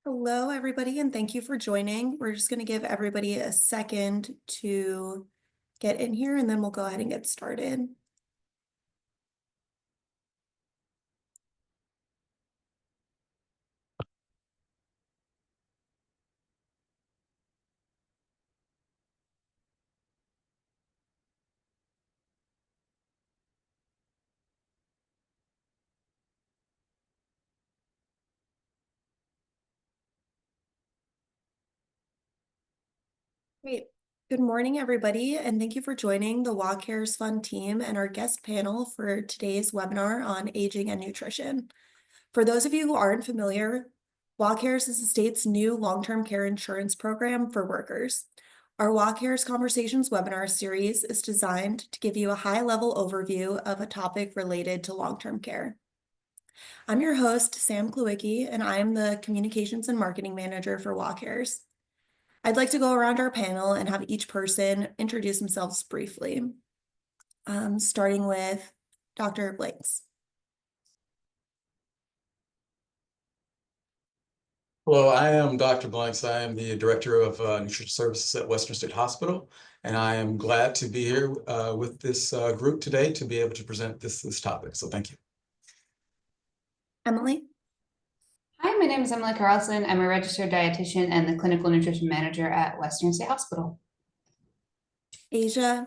Hello, everybody, and thank you for joining. We're just going to give everybody a second to get in here, and then we'll go ahead and get started. Great. Good morning, everybody, and thank you for joining the WA Cares Fund team and our guest panel for today's webinar on aging and nutrition. For those of you who aren't familiar, WA Cares is the state's new long-term care insurance program for workers. Our WA Cares Conversations webinar series is designed to give you a high-level overview of a topic related to long-term care. I'm your host, Sam Klewicki, and I'm the Communications and Marketing Manager for WA Cares. I'd like to go around our panel and have each person introduce themselves briefly, starting with Dr. Blanks. Hello, I am Dr. Blanks. I am the Director of Nutrition Services at Western State Hospital, and I am glad to be here with this group today to be able to present this topic. So thank you. Emily? Hi, my name is Emily Carlson. I'm a registered dietitian and the clinical nutrition manager at Western State Hospital. Asia?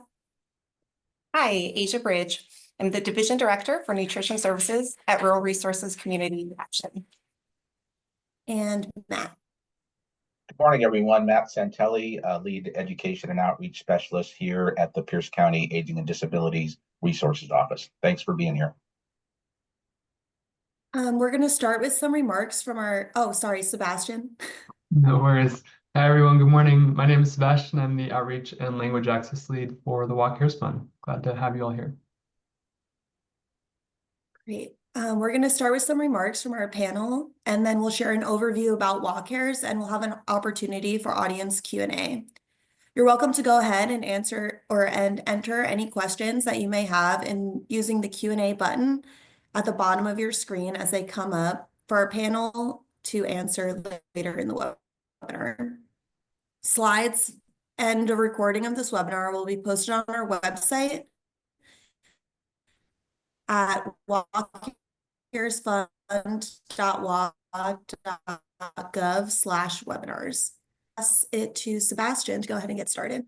Hi, Asia Bridge. I'm the Division Director for Nutrition Services at Rural Resources Community Action. And Matt. Good morning, everyone. Matt Santelli, Lead Education and Outreach Specialist here at the Pierce County Aging and Disabilities Resources Office. Thanks for being here. We're going to start with some remarks from Sebastian. No worries. Hi, everyone. Good morning. My name is Sebastian. I'm the Outreach and Language Access Lead for the WA Cares Fund. Glad to have you all here. Great. We're going to start with some remarks from our panel, and then we'll share an overview about WA Cares, and we'll have an opportunity for audience Q&A. You're welcome to go ahead and answer and enter any questions that you may have in using the Q&A button at the bottom of your screen as they come up for our panel to answer later in the webinar. Slides and a recording of this webinar will be posted on our website at wacaresfund.wa.gov/webinars. Pass it to Sebastian to go ahead and get started.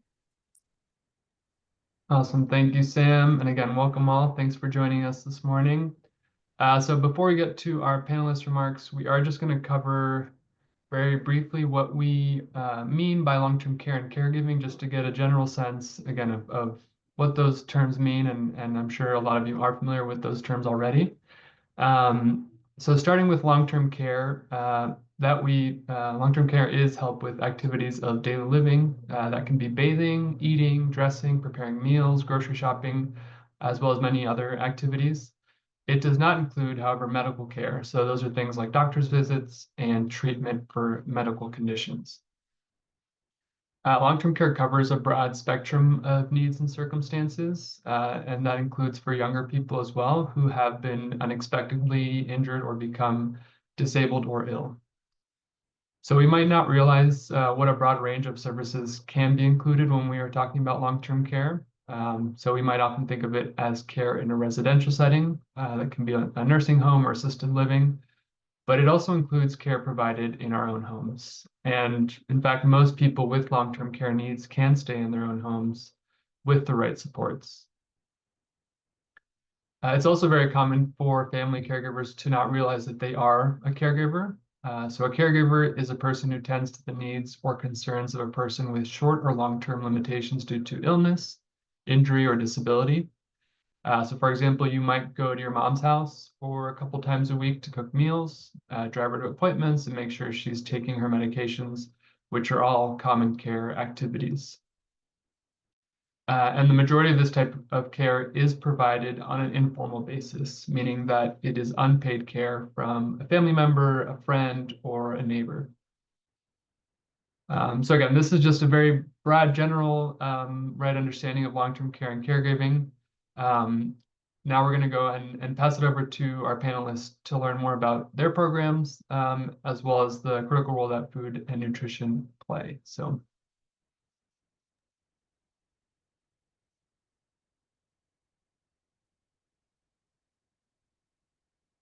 Awesome. Thank you, Sam. And again, welcome all. Thanks for joining us this morning. So before we get to our panelist remarks, we are just going to cover very briefly what we mean by long-term care and caregiving, just to get a general sense, again, of what those terms mean. And I'm sure a lot of you are familiar with those terms already. So starting with long-term care, long-term care is help with activities of daily living. That can be bathing, eating, dressing, preparing meals, grocery shopping, as well as many other activities. It does not include, however, medical care. So those are things like doctor's visits and treatment for medical conditions. Long-term care covers a broad spectrum of needs and circumstances, and that includes for younger people as well who have been unexpectedly injured or become disabled or ill. So we might not realize what a broad range of services can be included when we are talking about long-term care. So we might often think of it as care in a residential setting that can be a nursing home or assisted living, but it also includes care provided in our own homes. And in fact, most people with long-term care needs can stay in their own homes with the right supports. It's also very common for family caregivers to not realize that they are a caregiver. So a caregiver is a person who tends to the needs or concerns of a person with short or long-term limitations due to illness, injury, or disability. So for example, you might go to your mom's house for a couple times a week to cook meals, drive her to appointments, and make sure she's taking her medications, which are all common care activities. And the majority of this type of care is provided on an informal basis, meaning that it is unpaid care from a family member, a friend, or a neighbor. So again, this is just a very broad, general, right understanding of long-term care and caregiving. Now we're going to go and pass it over to our panelists to learn more about their programs, as well as the critical role that food and nutrition play. So.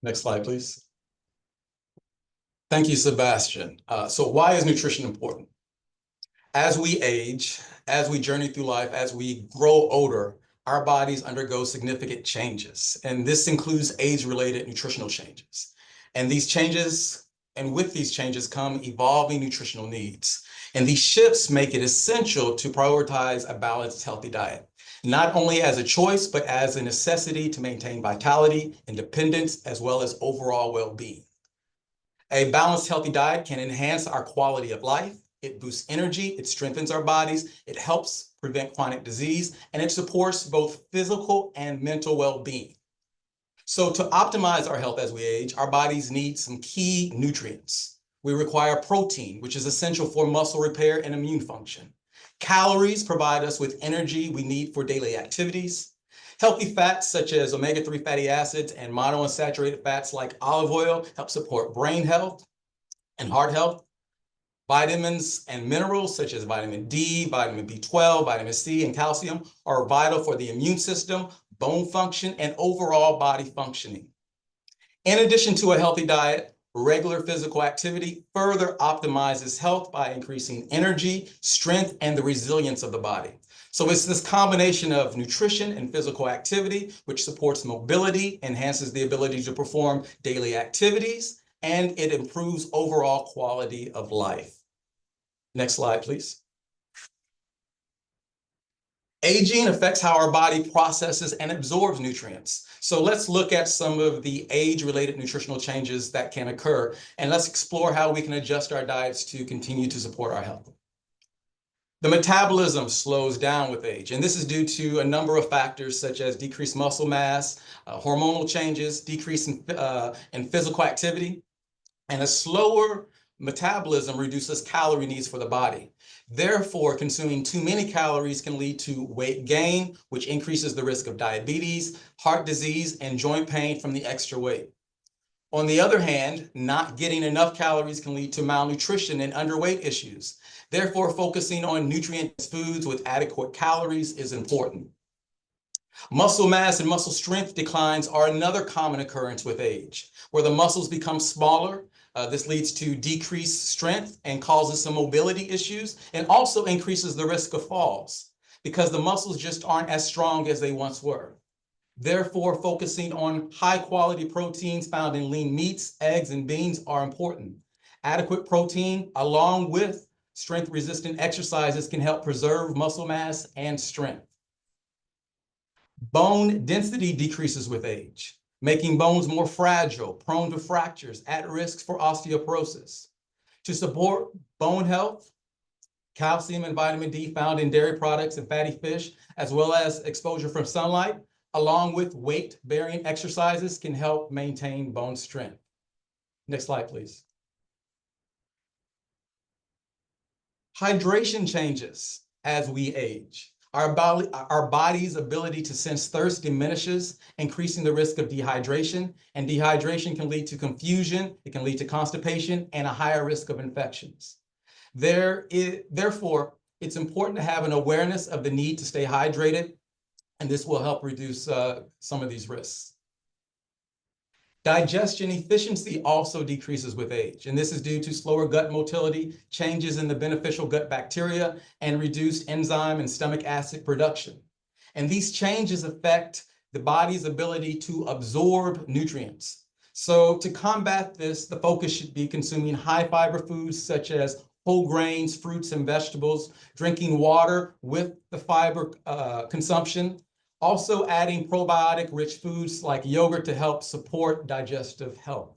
Next slide, please. Thank you, Sebastian. So why is nutrition important? As we age, as we journey through life, as we grow older, our bodies undergo significant changes. And this includes age-related nutritional changes. And with these changes come evolving nutritional needs. And these shifts make it essential to prioritize a balanced, healthy diet, not only as a choice, but as a necessity to maintain vitality, independence, as well as overall well-being. A balanced, healthy diet can enhance our quality of life. It boosts energy, it strengthens our bodies, it helps prevent chronic disease, and it supports both physical and mental well-being. So to optimize our health as we age, our bodies need some key nutrients. We require protein, which is essential for muscle repair and immune function. Calories provide us with energy we need for daily activities. Healthy fats such as omega-3 fatty acids and monounsaturated fats like olive oil help support brain health and heart health. Vitamins and minerals such as vitamin D, vitamin B12, vitamin C, and calcium are vital for the immune system, bone function, and overall body functioning. In addition to a healthy diet, regular physical activity further optimizes health by increasing energy, strength, and the resilience of the body. So it's this combination of nutrition and physical activity, which supports mobility, enhances the ability to perform daily activities, and it improves overall quality of life. Next slide, please. Aging affects how our body processes and absorbs nutrients. So let's look at some of the age-related nutritional changes that can occur, and let's explore how we can adjust our diets to continue to support our health. The metabolism slows down with age, and this is due to a number of factors such as decreased muscle mass, hormonal changes, decrease in physical activity, and a slower metabolism reduces calorie needs for the body. Therefore, consuming too many calories can lead to weight gain, which increases the risk of diabetes, heart disease, and joint pain from the extra weight. On the other hand, not getting enough calories can lead to malnutrition and underweight issues. Therefore, focusing on nutrient-dense foods with adequate calories is important. Muscle mass and muscle strength declines are another common occurrence with age, where the muscles become smaller. This leads to decreased strength and causes some mobility issues, and also increases the risk of falls because the muscles just aren't as strong as they once were. Therefore, focusing on high-quality proteins found in lean meats, eggs, and beans are important. Adequate protein, along with strength-resistant exercises, can help preserve muscle mass and strength. Bone density decreases with age, making bones more fragile, prone to fractures, at risk for osteoporosis. To support bone health, calcium and vitamin D found in dairy products and fatty fish, as well as exposure from sunlight, along with weight-bearing exercises, can help maintain bone strength. Next slide, please. Hydration changes as we age. Our body's ability to sense thirst diminishes, increasing the risk of dehydration, and dehydration can lead to confusion, it can lead to constipation, and a higher risk of infections. Therefore, it's important to have an awareness of the need to stay hydrated, and this will help reduce some of these risks. Digestion efficiency also decreases with age, and this is due to slower gut motility, changes in the beneficial gut bacteria, and reduced enzyme and stomach acid production. And these changes affect the body's ability to absorb nutrients. So to combat this, the focus should be consuming high fiber foods such as whole grains, fruits, and vegetables, drinking water with the fiber consumption, also adding probiotic-rich foods like yogurt to help support digestive health.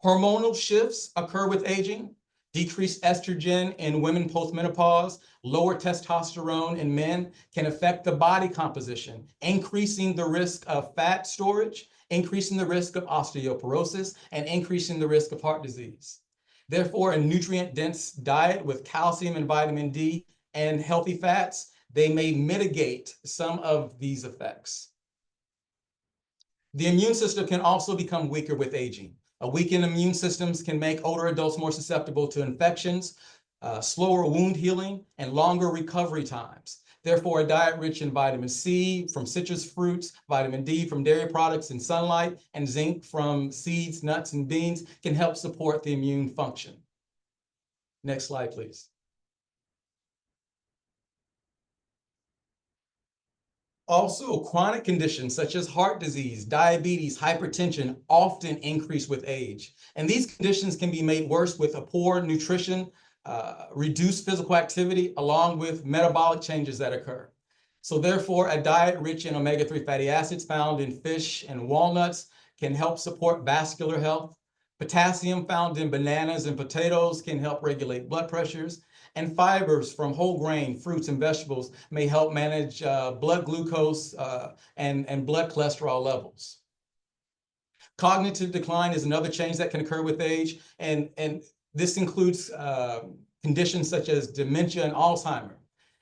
Hormonal shifts occur with aging. Decreased estrogen in women postmenopause, lower testosterone in men can affect the body composition, increasing the risk of fat storage, increasing the risk of osteoporosis, and increasing the risk of heart disease. Therefore, a nutrient-dense diet with calcium and vitamin D and healthy fats, they may mitigate some of these effects. The immune system can also become weaker with aging. A weakened immune systems can make older adults more susceptible to infections, slower wound healing, and longer recovery times. Therefore, a diet rich in vitamin C from citrus fruits, vitamin D from dairy products and sunlight, and zinc from seeds, nuts, and beans can help support the immune function. Next slide, please. Also, chronic conditions such as heart disease, diabetes, hypertension often increase with age. And these conditions can be made worse with a poor nutrition, reduced physical activity, along with metabolic changes that occur. So therefore, a diet rich in omega-3 fatty acids found in fish and walnuts can help support vascular health. Potassium found in bananas and potatoes can help regulate blood pressures. And fibers from whole grain, fruits, and vegetables may help manage blood glucose and blood cholesterol levels. Cognitive decline is another change that can occur with age, and this includes conditions such as dementia and Alzheimer's.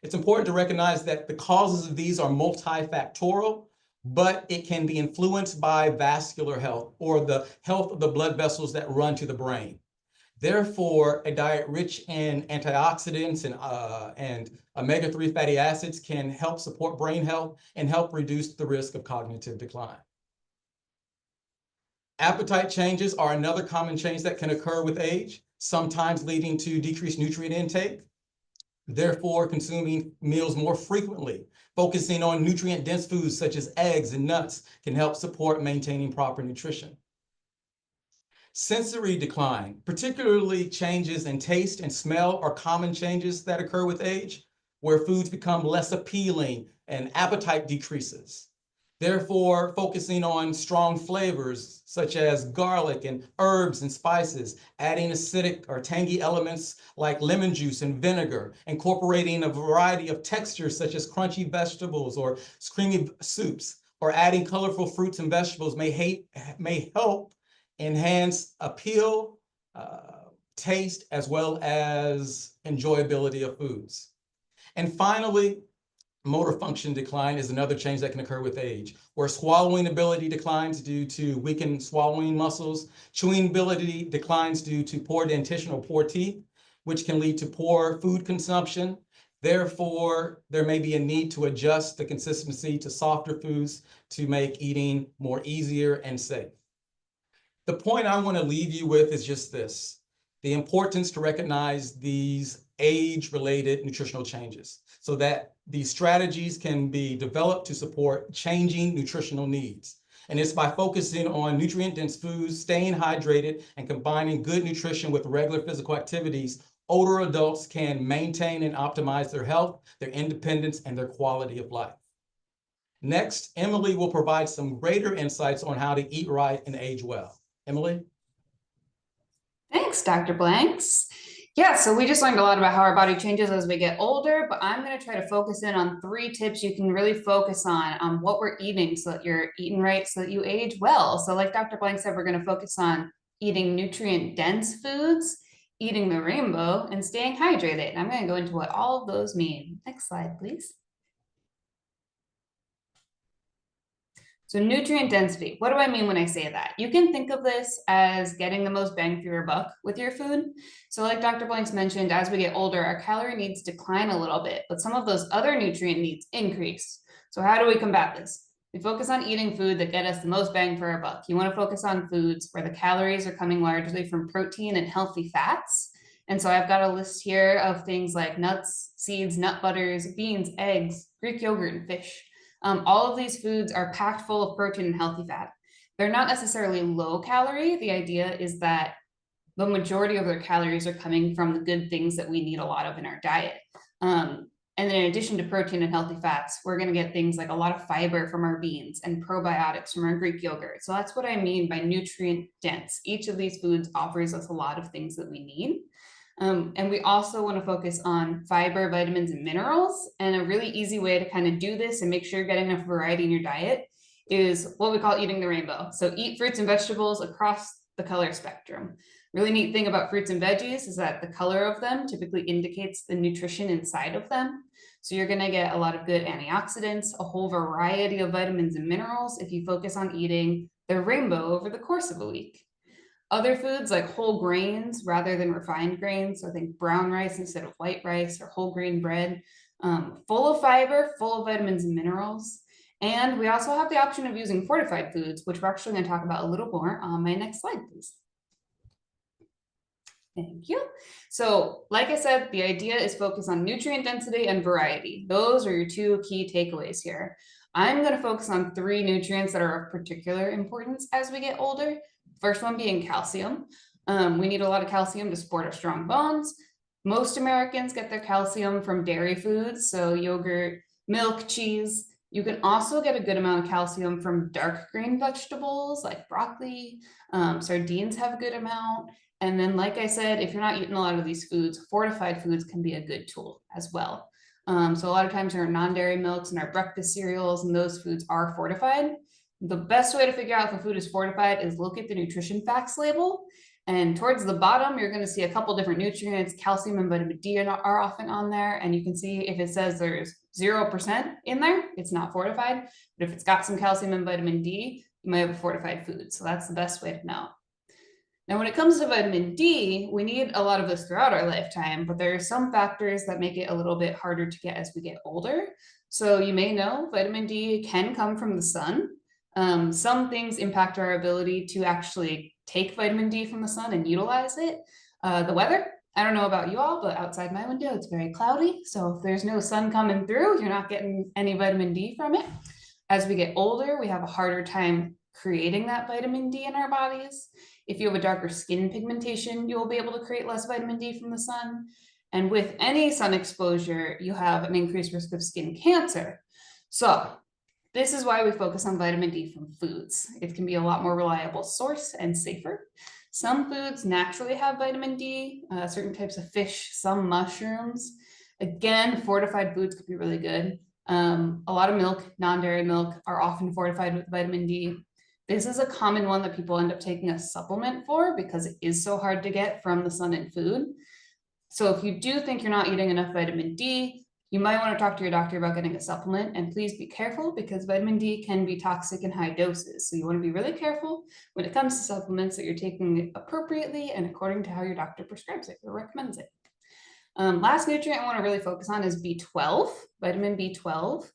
It's important to recognize that the causes of these are multifactorial, but it can be influenced by vascular health or the health of the blood vessels that run to the brain. Therefore, a diet rich in antioxidants and omega-3 fatty acids can help support brain health and help reduce the risk of cognitive decline. Appetite changes are another common change that can occur with age, sometimes leading to decreased nutrient intake. Therefore, consuming meals more frequently, focusing on nutrient-dense foods such as eggs and nuts can help support maintaining proper nutrition. Sensory decline, particularly changes in taste and smell, are common changes that occur with age, where foods become less appealing and appetite decreases. Therefore, focusing on strong flavors such as garlic and herbs and spices, adding acidic or tangy elements like lemon juice and vinegar, incorporating a variety of textures such as crunchy vegetables or creamy soups, or adding colorful fruits and vegetables may help enhance appeal, taste, as well as enjoyability of foods. And finally, motor function decline is another change that can occur with age, where swallowing ability declines due to weakened swallowing muscles, chewing ability declines due to poor dentition or poor teeth, which can lead to poor food consumption. Therefore, there may be a need to adjust the consistency to softer foods to make eating more easier and safe. The point I want to leave you with is just this: the importance to recognize these age-related nutritional changes so that these strategies can be developed to support changing nutritional needs. And it's by focusing on nutrient-dense foods, staying hydrated, and combining good nutrition with regular physical activities, older adults can maintain and optimize their health, their independence, and their quality of life. Next, Emily will provide some greater insights on how to eat right and age well. Emily? Thanks, Dr. Blanks. Yeah, so we just learned a lot about how our body changes as we get older, but I'm going to try to focus in on 3 tips you can really focus on what we're eating so that you're eating right, so that you age well. So like Dr. Blanks said, we're going to focus on eating nutrient-dense foods, eating the rainbow, and staying hydrated. And I'm going to go into what all of those mean. Next slide, please. So nutrient density, what do I mean when I say that? You can think of this as getting the most bang for your buck with your food. So like Dr. Blanks mentioned, as we get older, our calorie needs decline a little bit, but some of those other nutrient needs increase. So how do we combat this? We focus on eating food that get us the most bang for our buck. You want to focus on foods where the calories are coming largely from protein and healthy fats. And so I've got a list here of things like nuts, seeds, nut butters, beans, eggs, Greek yogurt, and fish. All of these foods are packed full of protein and healthy fat. They're not necessarily low calorie. The idea is that the majority of their calories are coming from the good things that we need a lot of in our diet. And then in addition to protein and healthy fats, we're going to get things like a lot of fiber from our beans and probiotics from our Greek yogurt. So that's what I mean by nutrient dense. Each of these foods offers us a lot of things that we need. And we also want to focus on fiber, vitamins, and minerals. And a really easy way to kind of do this and make sure you're getting enough variety in your diet is what we call eating the rainbow. So eat fruits and vegetables across the color spectrum. Really neat thing about fruits and veggies is that the color of them typically indicates the nutrition inside of them. So you're gonna get a lot of good antioxidants, a whole variety of vitamins and minerals if you focus on eating the rainbow over the course of a week. Other foods like whole grains rather than refined grains, so think brown rice instead of white rice or whole grain bread, full of fiber, full of vitamins and minerals. And we also have the option of using fortified foods, which we're actually going to talk about a little more on my next slide, please. Thank you. So like I said, the idea is focus on nutrient density and variety. Those are your two key takeaways here. I'm going to focus on 3 nutrients that are of particular importance as we get older. First one being calcium. We need a lot of calcium to support our strong bones. Most Americans get their calcium from dairy foods, so yogurt, milk, cheese. You can also get a good amount of calcium from dark green vegetables like broccoli. Sardines have a good amount. And then, like I said, if you're not eating a lot of these foods, fortified foods can be a good tool as well. So a lot of times our non-dairy milks and our breakfast cereals and those foods are fortified. The best way to figure out if a food is fortified is look at the nutrition facts label. And towards the bottom, you're going to see a couple different nutrients. Calcium and vitamin D are often on there. And you can see if it says there's 0% in there, it's not fortified. But if it's got some calcium and vitamin D, you might have a fortified food. So that's the best way to know. Now, when it comes to vitamin D, we need a lot of this throughout our lifetime, but there are some factors that make it a little bit harder to get as we get older. So you may know vitamin D can come from the sun. Some things impact our ability to actually take vitamin D from the sun and utilize it. The weather, I don't know about you all, but outside my window, it's very cloudy. So if there's no sun coming through, you're not getting any vitamin D from it. As we get older, we have a harder time creating that vitamin D in our bodies. If you have a darker skin pigmentation, you'll be able to create less vitamin D from the sun. And with any sun exposure, you have an increased risk of skin cancer. So this is why we focus on vitamin D from foods. It can be a lot more reliable source and safer. Some foods naturally have vitamin D, certain types of fish, some mushrooms. Again, fortified foods could be really good. A lot of milk, non-dairy milk, are often fortified with vitamin D. This is a common one that people end up taking a supplement for because it is so hard to get from the sun and food. So if you do think you're not eating enough vitamin D, you might want to talk to your doctor about getting a supplement, and please be careful because vitamin D can be toxic in high doses. So you want to be really careful when it comes to supplements that you're taking it appropriately and according to how your doctor prescribes it or recommends it. Last nutrient I want to really focus on is B12, vitamin B12.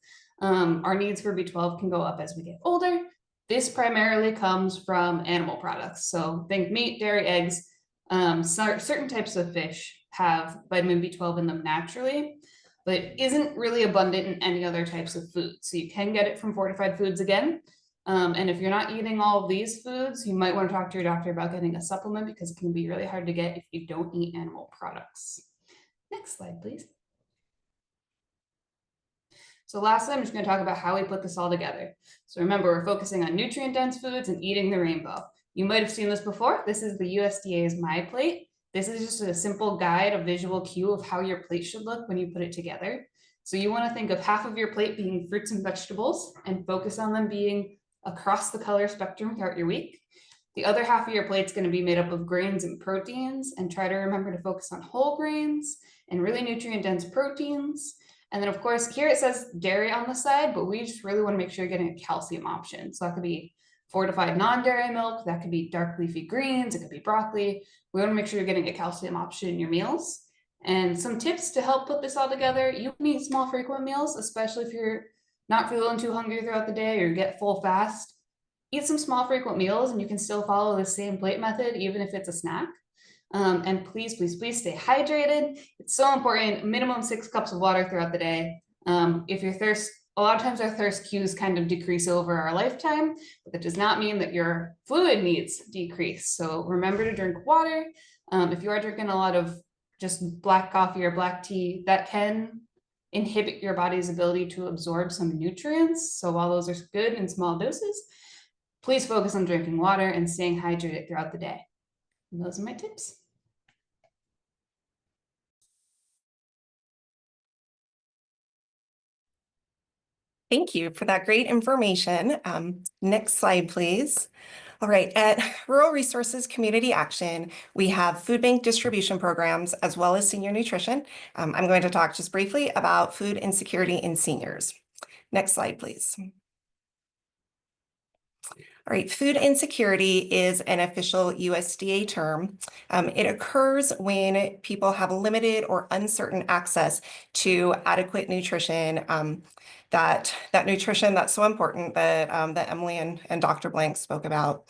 Our needs for B12 can go up as we get older. This primarily comes from animal products. So think meat, dairy, eggs. Certain types of fish have vitamin B12 in them naturally, but it isn't really abundant in any other types of food. So you can get it from fortified foods again. And if you're not eating all of these foods, you might want to talk to your doctor about getting a supplement because it can be really hard to get if you don't eat animal products. Next slide, please. So lastly, I'm just going to talk about how we put this all together. So remember, we're focusing on nutrient-dense foods and eating the rainbow. You might have seen this before. This is the USDA's My Plate. This is just a simple guide, a visual cue of how your plate should look when you put it together. So you want to think of half of your plate being fruits and vegetables and focus on them being across the color spectrum throughout your week. The other half of your plate is going to be made up of grains and proteins, and try to remember to focus on whole grains and really nutrient-dense proteins. And then of course, here it says dairy on the side, but we just really want to make sure you're getting a calcium option. So that could be fortified non-dairy milk, that could be dark leafy greens, it could be broccoli. We want to make sure you're getting a calcium option in your meals. And some tips to help put this all together: you can eat small frequent meals, especially if you're not feeling too hungry throughout the day or get full fast. Eat some small frequent meals and you can still follow the same plate method, even if it's a snack. And please, please, please stay hydrated. It's so important. Minimum 6 cups of water throughout the day. If you're thirsty, a lot of times our thirst cues kind of decrease over our lifetime, but that does not mean that your fluid needs decrease. So remember to drink water. If you are drinking a lot of just black coffee or black tea, that can inhibit your body's ability to absorb some nutrients. So while those are good in small doses, please focus on drinking water and staying hydrated throughout the day. And those are my tips. Thank you for that great information. Next slide, please. All right, at Rural Resources Community Action, we have food bank distribution programs as well as senior nutrition. I'm going to talk just briefly about food insecurity in seniors. Next slide, please. All right, food insecurity is an official USDA term. It occurs when people have limited or uncertain access to adequate nutrition, that nutrition that's so important that, that Emily and Dr. Blank spoke about.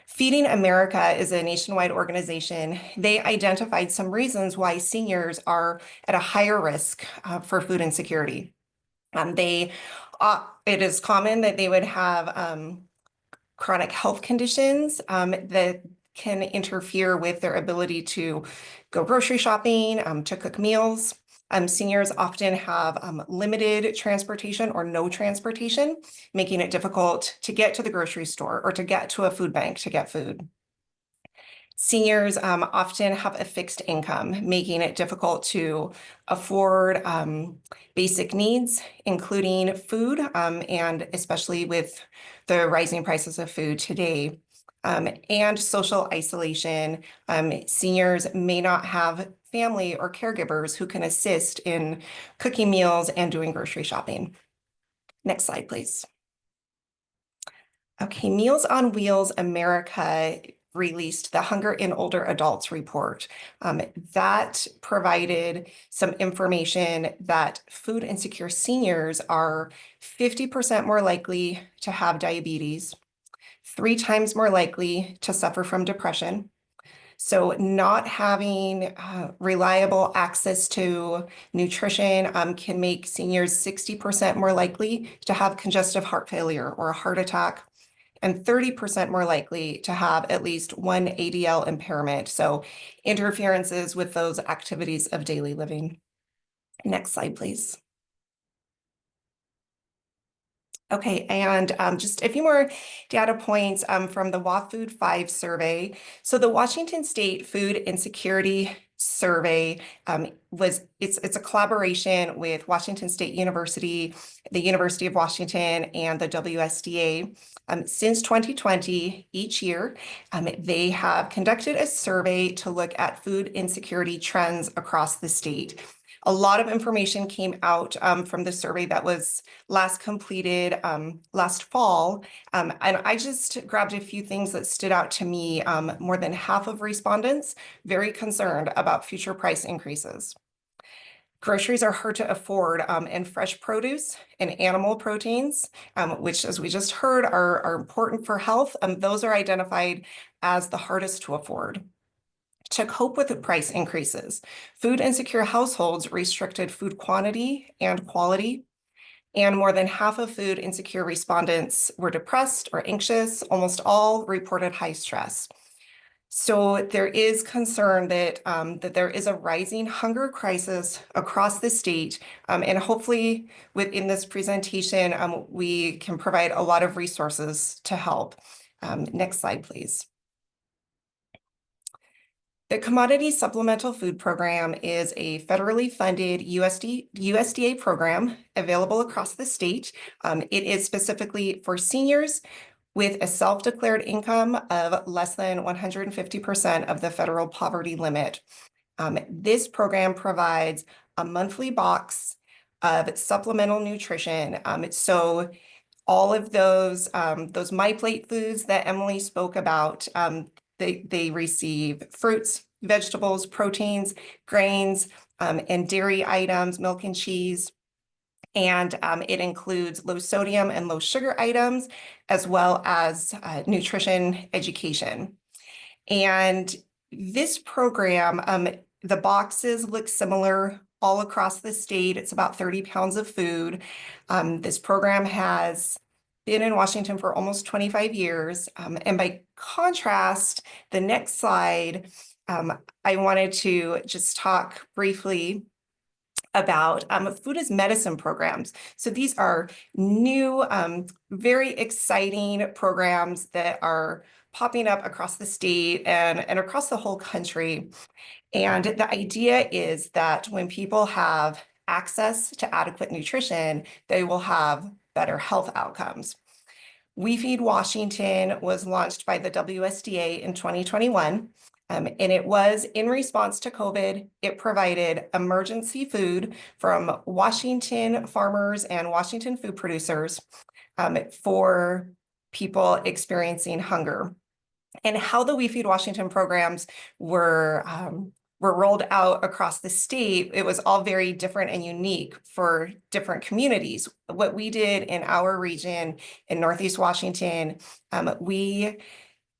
Feeding America is a nationwide organization. They identified some reasons why seniors are at a higher risk for food insecurity. It is common that they would have chronic health conditions that can interfere with their ability to go grocery shopping, to cook meals. Seniors often have limited transportation or no transportation, making it difficult to get to the grocery store or to get to a food bank to get food. Seniors often have a fixed income, making it difficult to afford basic needs, including food, and especially with the rising prices of food today. And social isolation. Seniors may not have family or caregivers who can assist in cooking meals and doing grocery shopping. Next slide, please. Okay, Meals on Wheels America released the Hunger in Older Adults report. That provided some information that food insecure seniors are 50% more likely to have diabetes, 3 times more likely to suffer from depression. So not having reliable access to nutrition can make seniors 60% more likely to have congestive heart failure or a heart attack, and 30% more likely to have at least one ADL impairment, so interferences with those activities of daily living. Next slide, please. Okay, and just a few more data points from the WaFood 5 survey. So the Washington State Food Insecurity Survey it's a collaboration with Washington State University, the University of Washington, and the WSDA. Since 2020, each year, they have conducted a survey to look at food insecurity trends across the state. A lot of information came out from the survey that was last completed last fall. And I just grabbed a few things that stood out to me. More than half of respondents very concerned about future price increases. Groceries are hard to afford, and fresh produce and animal proteins, which, as we just heard, are important for health. Those are identified as the hardest to afford. To cope with the price increases, food insecure households restricted food quantity and quality, and more than half of food insecure respondents were depressed or anxious. Almost all reported high stress. So there is concern that that there is a rising hunger crisis across the state, and hopefully within this presentation, we can provide a lot of resources to help. Next slide, please. The Commodity Supplemental Food Program is a federally funded USDA program available across the state. It is specifically for seniors with a self-declared income of less than 150% of the federal poverty limit. This program provides a monthly box of supplemental nutrition. So all of those MyPlate foods that Emily spoke about, they receive fruits, vegetables, proteins, grains, and dairy items, milk and cheese. And it includes low sodium and low sugar items, as well as nutrition education. And this program, the boxes look similar all across the state. It's about 30 pounds of food. This program has been in Washington for almost 25 years. And by contrast, the next slide, I wanted to just talk briefly about food as medicine programs. So these are new, very exciting programs that are popping up across the state and across the whole country. And the idea is that when people have access to adequate nutrition, they will have better health outcomes. We Feed Washington was launched by the WSDA in 2021. And it was in response to COVID. It provided emergency food from Washington farmers and Washington food producers for people experiencing hunger. And how the We Feed Washington programs were rolled out across the state, it was all very different and unique for different communities. What we did in our region in Northeast Washington, we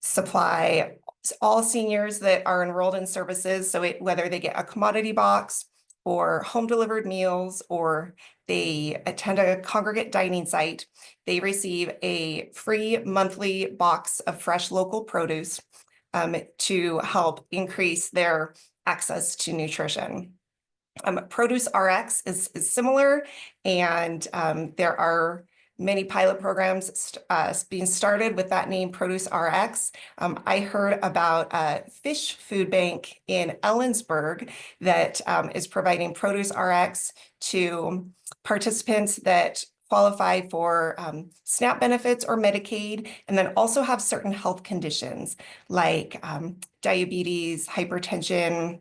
supply all seniors that are enrolled in services. So whether they get a commodity box or home delivered meals, or they attend a congregate dining site, they receive a free monthly box of fresh local produce to help increase their access to nutrition. Produce RX is similar, and there are many pilot programs being started with that name, Produce RX. I heard about a fish food bank in Ellensburg that is providing Produce RX to participants that qualify for SNAP benefits or Medicaid, and then also have certain health conditions like diabetes, hypertension,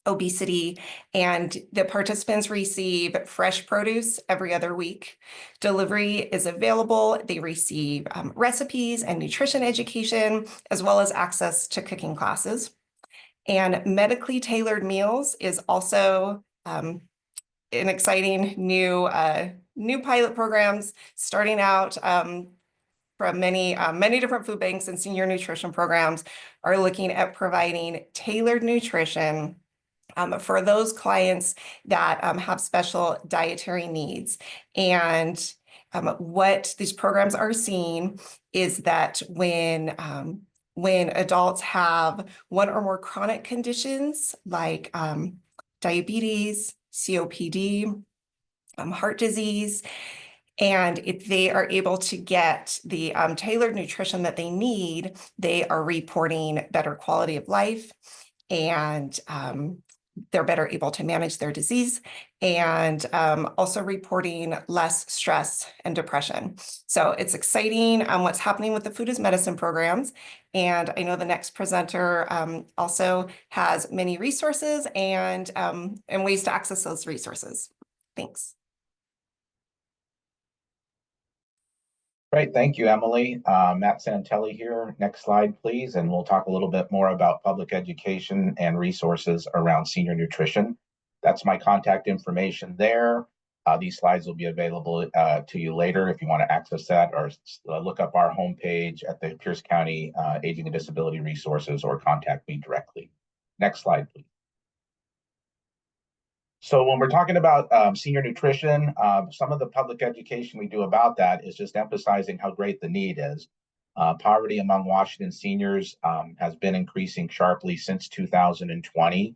obesity, and the participants receive fresh produce every other week. Delivery is available. They receive recipes and nutrition education, as well as access to cooking classes. And medically tailored meals is also an exciting new pilot programs starting out from many different food banks, and senior nutrition programs are looking at providing tailored nutrition for those clients that have special dietary needs. And what these programs are seeing is that when adults have one or more chronic conditions like diabetes, COPD, heart disease, and if they are able to get the tailored nutrition that they need, they are reporting better quality of life, and they're better able to manage their disease, and also reporting less stress and depression. So it's exciting what's happening with the Food is Medicine programs. And I know the next presenter also has many resources and ways to access those resources. Thanks. Great, thank you, Emily. Matt Santelli here. Next slide, please. And we'll talk a little bit more about public education and resources around senior nutrition. That's my contact information there. These slides will be available to you later if you want to access that, or look up our homepage at the Pierce County Aging and Disability Resources, or contact me directly. Next slide, please. So when we're talking about senior nutrition, some of the public education we do about that is just emphasizing how great the need is. Poverty among Washington seniors has been increasing sharply since 2020.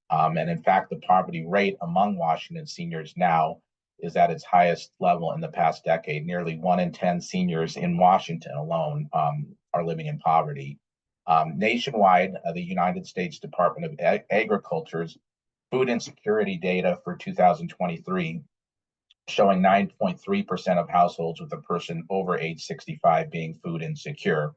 And in fact, the poverty rate among Washington seniors now is at its highest level in the past decade. Nearly 1 in 10 seniors in Washington alone are living in poverty. Nationwide, the United States Department of Agriculture's food insecurity data for 2023 showing 9.3% of households with a person over age 65 being food insecure.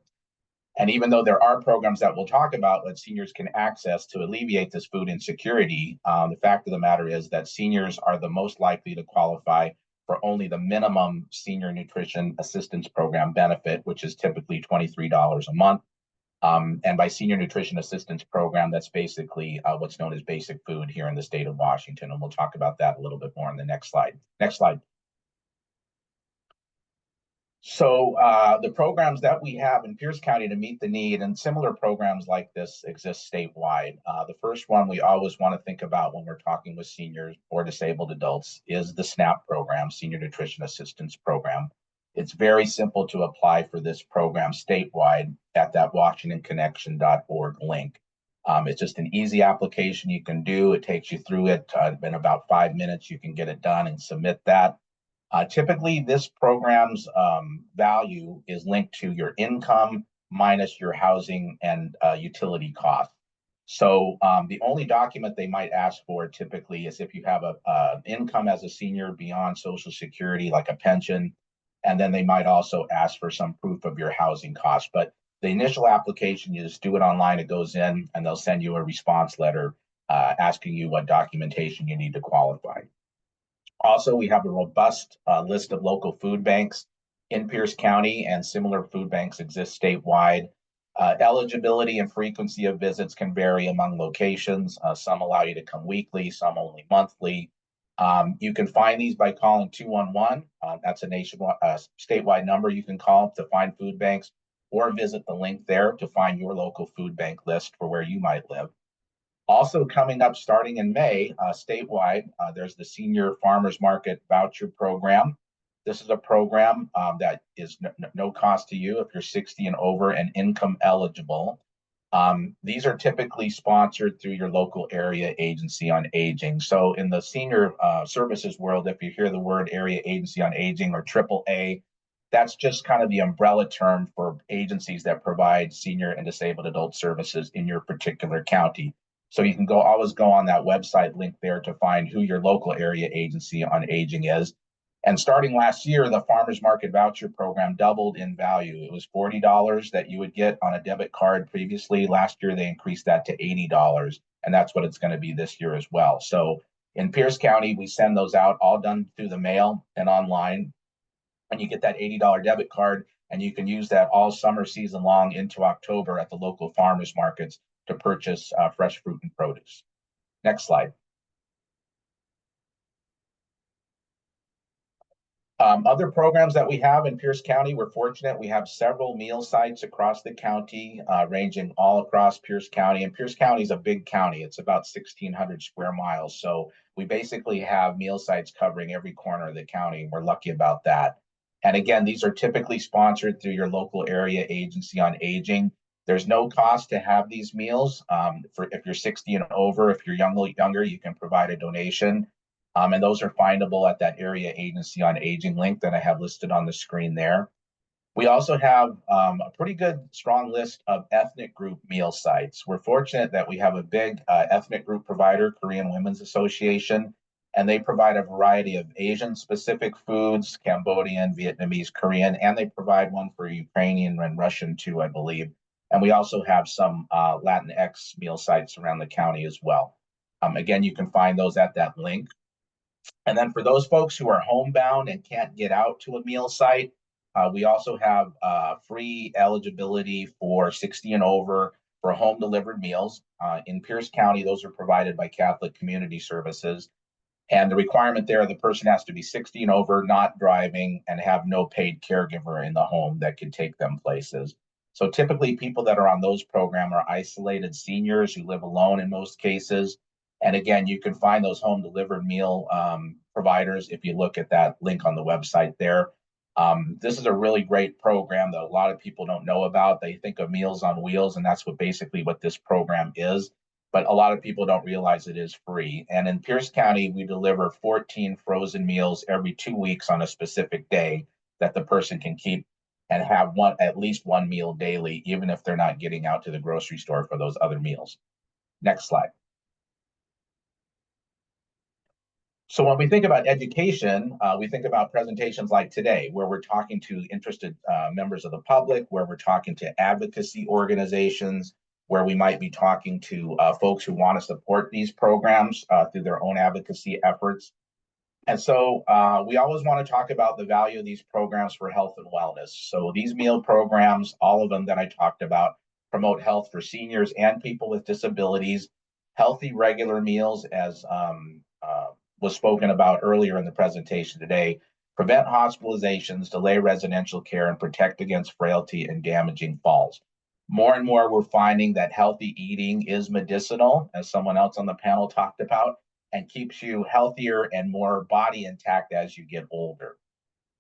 And even though there are programs that we'll talk about that seniors can access to alleviate this food insecurity, the fact of the matter is that seniors are the most likely to qualify for only the minimum senior nutrition assistance program benefit, which is typically $23 a month. And by senior nutrition assistance program, that's basically what's known as basic food here in the state of Washington. And we'll talk about that a little bit more in the next slide. Next slide. So the programs that we have in Pierce County to meet the need, and similar programs like this exist statewide. The first one we always want to think about when we're talking with seniors or disabled adults is the SNAP program, Senior Nutrition Assistance Program. It's very simple to apply for this program statewide at that WashingtonConnection.org link. It's just an easy application you can do. It takes you through it in about 5 minutes. You can get it done and submit that. Typically, this program's value is linked to your income minus your housing and utility costs. So the only document they might ask for typically is if you have an income as a senior beyond Social Security, like a pension, And then they might also ask for some proof of your housing costs. But the initial application, you just do it online, it goes in, and they'll send you a response letter asking you what documentation you need to qualify. Also, we have a robust list of local food banks in Pierce County, and similar food banks exist statewide. Eligibility and frequency of visits can vary among locations. Some allow you to come weekly, some only monthly. You can find these by calling 211. That's a nationwide, statewide number you can call to find food banks, or visit the link there to find your local food bank list for where you might live. Also coming up starting in May, statewide, there's the Senior Farmers Market Voucher Program. This is a program that is no cost to you if you're 60 and over and income eligible. These are typically sponsored through your local area agency on aging. So in the senior services world, if you hear the word area agency on aging or AAA, that's just kind of the umbrella term for agencies that provide senior and disabled adult services in your particular county. So you can always go on that website link there to find who your local area agency on aging is. And starting last year, the Farmers Market Voucher Program doubled in value. It was $40 that you would get on a debit card previously. Last year, they increased that to $80, and that's what it's going to be this year as well. So in Pierce County, we send those out, all done through the mail and online. And you get that $80 debit card, and you can use that all summer season long into October at the local farmers markets to purchase fresh fruit and produce. Next slide. Other programs that we have in Pierce County, we're fortunate. We have several meal sites across the county, ranging all across Pierce County. And Pierce County is a big county. It's about 1,600 square miles. So we basically have meal sites covering every corner of the county. We're lucky about that. And again, these are typically sponsored through your local area agency on aging. There's no cost to have these meals. If you're 60 and over, if you're younger, you can provide a donation. And those are findable at that area agency on aging link that I have listed on the screen there. We also have a pretty good, strong list of ethnic group meal sites. We're fortunate that we have a big ethnic group provider, Korean Women's Association, and they provide a variety of Asian-specific foods, Cambodian, Vietnamese, Korean, and they provide one for Ukrainian and Russian too, I believe. And we also have some Latinx meal sites around the county as well. Again, you can find those at that link. And then for those folks who are homebound and can't get out to a meal site, we also have free eligibility for 60 and over for home delivered meals. In Pierce County, those are provided by Catholic Community Services. And the requirement there, the person has to be 60 and over, not driving, and have no paid caregiver in the home that can take them places. So typically people that are on those programs are isolated seniors who live alone in most cases. And again, you can find those home delivered meal providers if you look at that link on the website there. This is a really great program that a lot of people don't know about. They think of Meals on Wheels, and that's basically what this program is. But a lot of people don't realize it is free. And in Pierce County, we deliver 14 frozen meals every 2 weeks on a specific day that the person can keep and have at least one meal daily, even if they're not getting out to the grocery store for those other meals. Next slide. So when we think about education, we think about presentations like today, where we're talking to interested members of the public, where we're talking to advocacy organizations, where we might be talking to folks who want to support these programs through their own advocacy efforts. And so we always want to talk about the value of these programs for health and wellness. So these meal programs, all of them that I talked about, promote health for seniors and people with disabilities. Healthy, regular meals, as was spoken about earlier in the presentation today, prevent hospitalizations, delay residential care, and protect against frailty and damaging falls. More and more, we're finding that healthy eating is medicinal, as someone else on the panel talked about, and keeps you healthier and more body intact as you get older.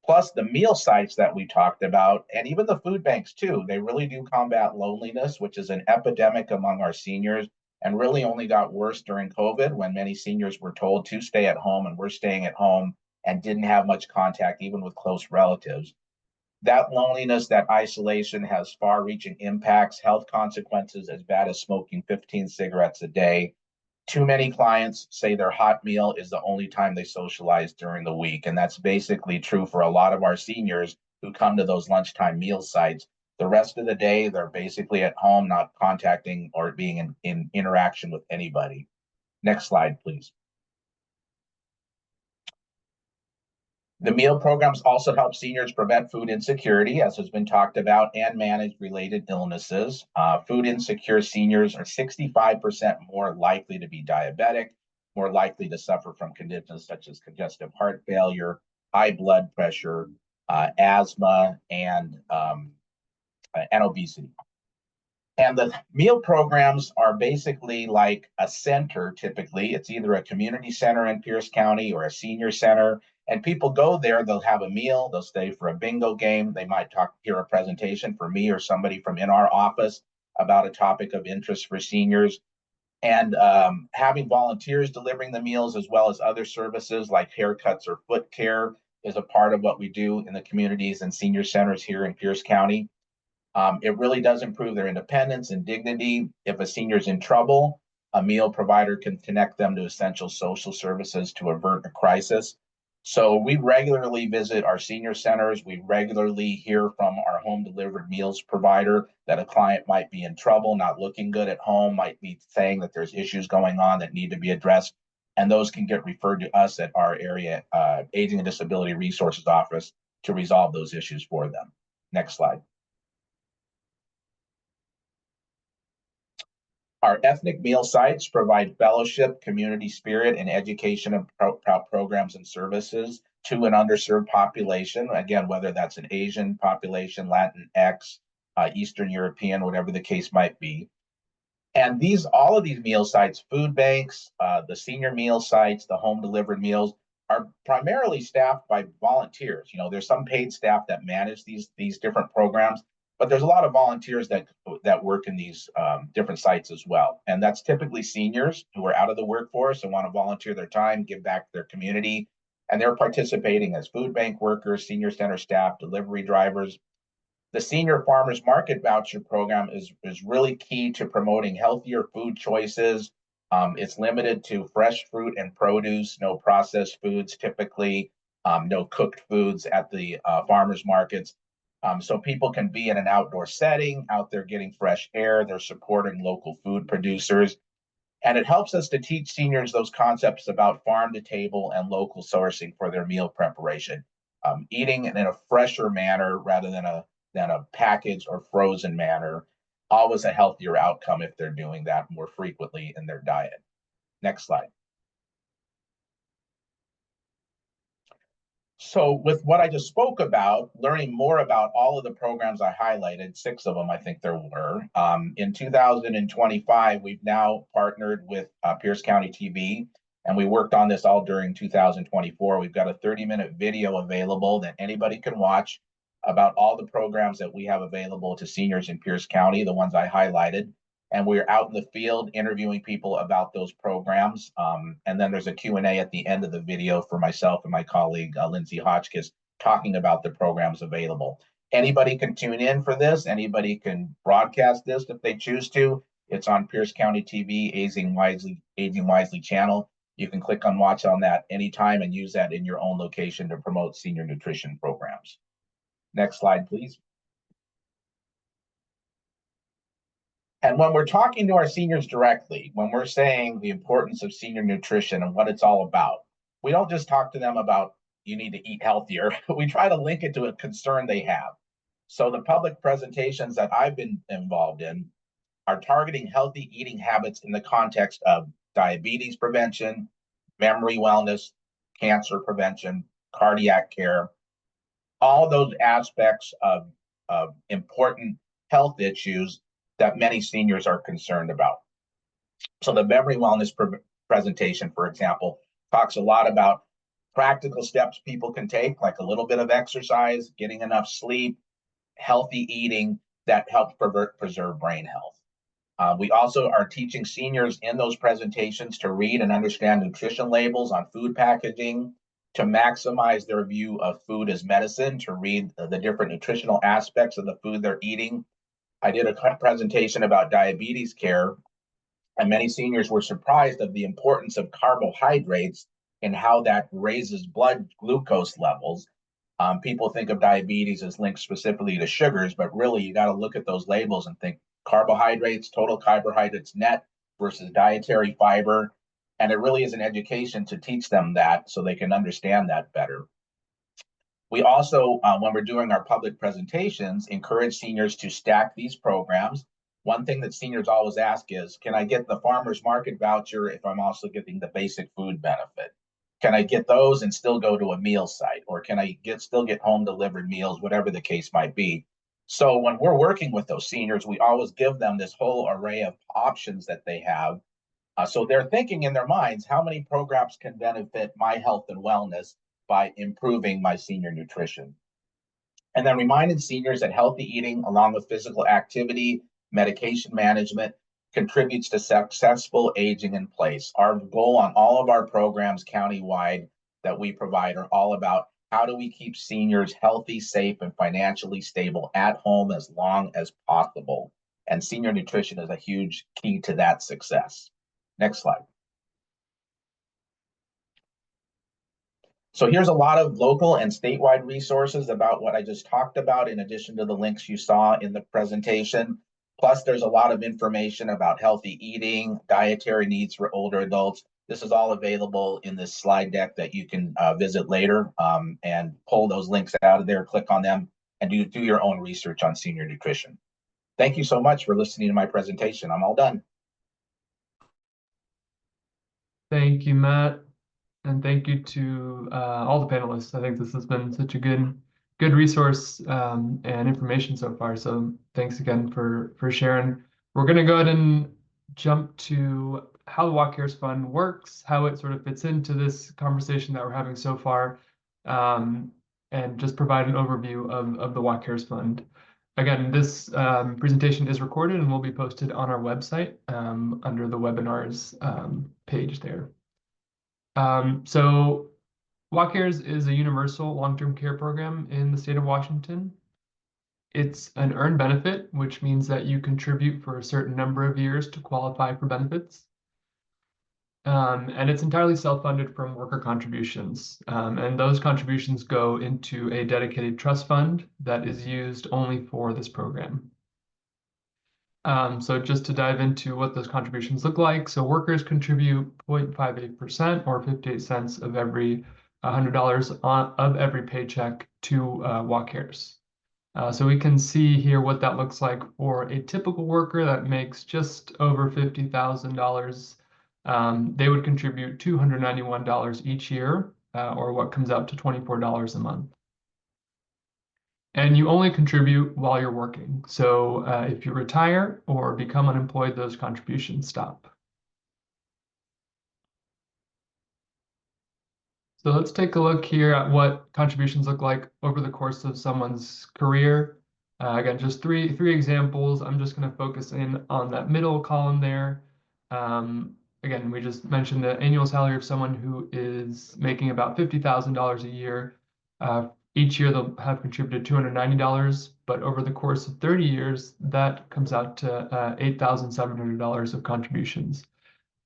Plus, the meal sites that we talked about, and even the food banks too, they really do combat loneliness, which is an epidemic among our seniors, and really only got worse during COVID when many seniors were told to stay at home and were staying at home and didn't have much contact even with close relatives. That loneliness, that isolation has far-reaching impacts, health consequences as bad as smoking 15 cigarettes a day. Too many clients say their hot meal is the only time they socialize during the week. And that's basically true for a lot of our seniors who come to those lunchtime meal sites. The rest of the day, they're basically at home, not contacting or being in interaction with anybody. Next slide, please. The meal programs also help seniors prevent food insecurity, as has been talked about, and manage related illnesses. Food insecure seniors are 65% more likely to be diabetic, more likely to suffer from conditions such as congestive heart failure, high blood pressure, asthma, and obesity. And the meal programs are basically like a center, typically. It's either a community center in Pierce County or a senior center. And people go there, they'll have a meal, they'll stay for a bingo game. They might hear a presentation for me or somebody from in our office about a topic of interest for seniors. And having volunteers delivering the meals, as well as other services like haircuts or foot care, is a part of what we do in the communities and senior centers here in Pierce County. It really does improve their independence and dignity. If a senior's in trouble, a meal provider can connect them to essential social services to avert a crisis. So we regularly visit our senior centers. We regularly hear from our home delivered meals provider that a client might be in trouble, not looking good at home, might be saying that there's issues going on that need to be addressed. And those can get referred to us at our area Aging and Disability Resources Office to resolve those issues for them. Next slide. Our ethnic meal sites provide fellowship, community spirit, and education and programs and services to an underserved population. Again, whether that's an Asian population, Latinx, Eastern European, whatever the case might be. And all of these meal sites, food banks, the senior meal sites, the home delivered meals, are primarily staffed by volunteers. You know, there's some paid staff that manage these different programs, but there's a lot of volunteers that work in these different sites as well. And that's typically seniors who are out of the workforce and want to volunteer their time, give back to their community. And they're participating as food bank workers, senior center staff, delivery drivers. The Senior Farmers Market Voucher Program is really key to promoting healthier food choices. It's limited to fresh fruit and produce, no processed foods typically, no cooked foods at the farmers markets. So people can be in an outdoor setting, out there getting fresh air. They're supporting local food producers. And it helps us to teach seniors those concepts about farm to table and local sourcing for their meal preparation. Eating in a fresher manner rather than a packaged or frozen manner, always a healthier outcome if they're doing that more frequently in their diet. Next slide. So with what I just spoke about, learning more about all of the programs I highlighted, 6 of them I think there were, in 2025, we've now partnered with Pierce County TV, and we worked on this all during 2024. We've got a 30-minute video available that anybody can watch about all the programs that we have available to seniors in Pierce County, the ones I highlighted. And we're out in the field interviewing people about those programs. And then there's a Q&A at the end of the video for myself and my colleague, Lindsay Hotchkiss, talking about the programs available. Anybody can tune in for this. Anybody can broadcast this if they choose to. It's on Pierce County TV, Aging Wisely channel. You can click on watch on that anytime and use that in your own location to promote senior nutrition programs. Next slide, please. And when we're talking to our seniors directly, when we're saying the importance of senior nutrition and what it's all about, we don't just talk to them about you need to eat healthier. We try to link it to a concern they have. So the public presentations that I've been involved in are targeting healthy eating habits in the context of diabetes prevention, memory wellness, cancer prevention, cardiac care, all those aspects of important health issues that many seniors are concerned about. So the memory wellness presentation, for example, talks a lot about practical steps people can take, like a little bit of exercise, getting enough sleep, healthy eating that helps preserve brain health. We also are teaching seniors in those presentations to read and understand nutrition labels on food packaging, to maximize their view of food as medicine, to read the different nutritional aspects of the food they're eating. I did a presentation about diabetes care, And many seniors were surprised of the importance of carbohydrates and how that raises blood glucose levels. People think of diabetes as linked specifically to sugars, but really you got to look at those labels and think carbohydrates, total carbohydrates net versus dietary fiber. And it really is an education to teach them that so they can understand that better. We also, when we're doing our public presentations, encourage seniors to stack these programs. One thing that seniors always ask is, can I get the farmer's market voucher if I'm also getting the basic food benefit? Can I get those and still go to a meal site? Or can I still get home delivered meals, whatever the case might be? So when we're working with those seniors, we always give them this whole array of options that they have. So they're thinking in their minds, how many programs can benefit my health and wellness by improving my senior nutrition? And then reminding seniors that healthy eating, along with physical activity, medication management, contributes to successful aging in place. Our goal on all of our programs countywide that we provide are all about how do we keep seniors healthy, safe, and financially stable at home as long as possible. And senior nutrition is a huge key to that success. Next slide. So here's a lot of local and statewide resources about what I just talked about, in addition to the links you saw in the presentation. Plus, there's a lot of information about healthy eating, dietary needs for older adults. This is all available in this slide deck that you can visit later and pull those links out of there, click on them, and do your own research on senior nutrition. Thank you so much for listening to my presentation. I'm all done. Thank you, Matt. And thank you to all the panelists. I think this has been such a good resource and information so far. So thanks again for sharing. We're going to go ahead and jump to how the WA Cares Fund works, how it sort of fits into this conversation that we're having so far, and just provide an overview of the WA Cares Fund. Again, this presentation is recorded and will be posted on our website under the webinars page there. So WA Cares is a universal long-term care program in the state of Washington. It's an earned benefit, which means that you contribute for a certain number of years to qualify for benefits. And it's entirely self-funded from worker contributions. And those contributions go into a dedicated trust fund that is used only for this program. So just to dive into what those contributions look like. So workers contribute 0.58% or 58 cents of every $100 of every paycheck to WA Cares. So we can see here what that looks like for a typical worker that makes just over $50,000. They would contribute $291 each year, or what comes out to $24 a month. And you only contribute while you're working. So if you retire or become unemployed, those contributions stop. So let's take a look here at what contributions look like over the course of someone's career. Again, just three examples. I'm just going to focus in on that middle column there. Again, we just mentioned the annual salary of someone who is making about $50,000 a year. Each year they'll have contributed $290, but over the course of 30 years, that comes out to $8,700 of contributions.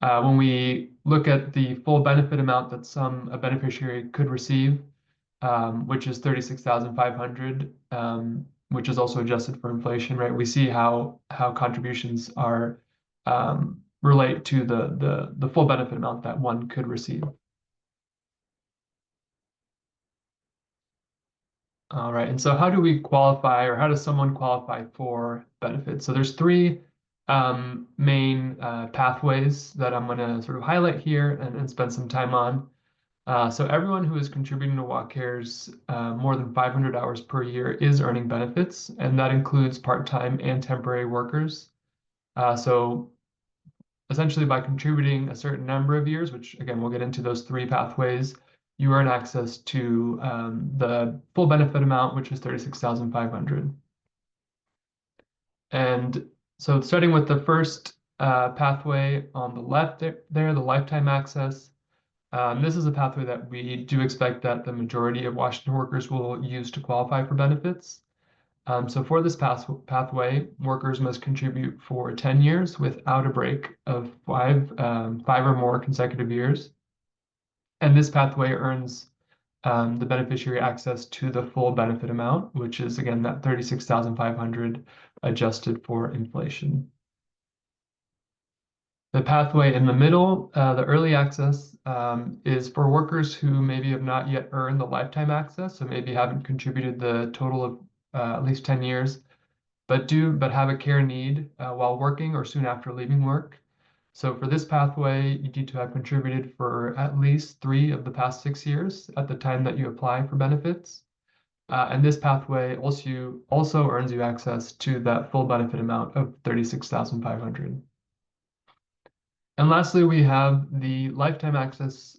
When we look at the full benefit amount that a beneficiary could receive, which is $36,500, which is also adjusted for inflation, right? We see how contributions are relate to the full benefit amount that one could receive. All right, and so how do we qualify, or how does someone qualify for benefits? So there's three main pathways that I'm going to sort of highlight here and spend some time on. So everyone who is contributing to WA Cares more than 500 hours per year is earning benefits, and that includes part-time and temporary workers. So essentially by contributing a certain number of years, which again, we'll get into those three pathways, you earn access to the full benefit amount, which is $36,500. And so starting with the first pathway on the left there, the lifetime access, this is a pathway that we do expect that the majority of Washington workers will use to qualify for benefits. So for this pathway, workers must contribute for 10 years without a break of five or more consecutive years. And this pathway earns the beneficiary access to the full benefit amount, which is again that $36,500 adjusted for inflation. The pathway in the middle, the early access, is for workers who maybe have not yet earned the lifetime access, so maybe haven't contributed the total of at least 10 years, but have a care need while working or soon after leaving work. So for this pathway, you need to have contributed for at least 3 of the past 6 years at the time that you apply for benefits. And this pathway also earns you access to that full benefit amount of $36,500. And lastly, we have the lifetime access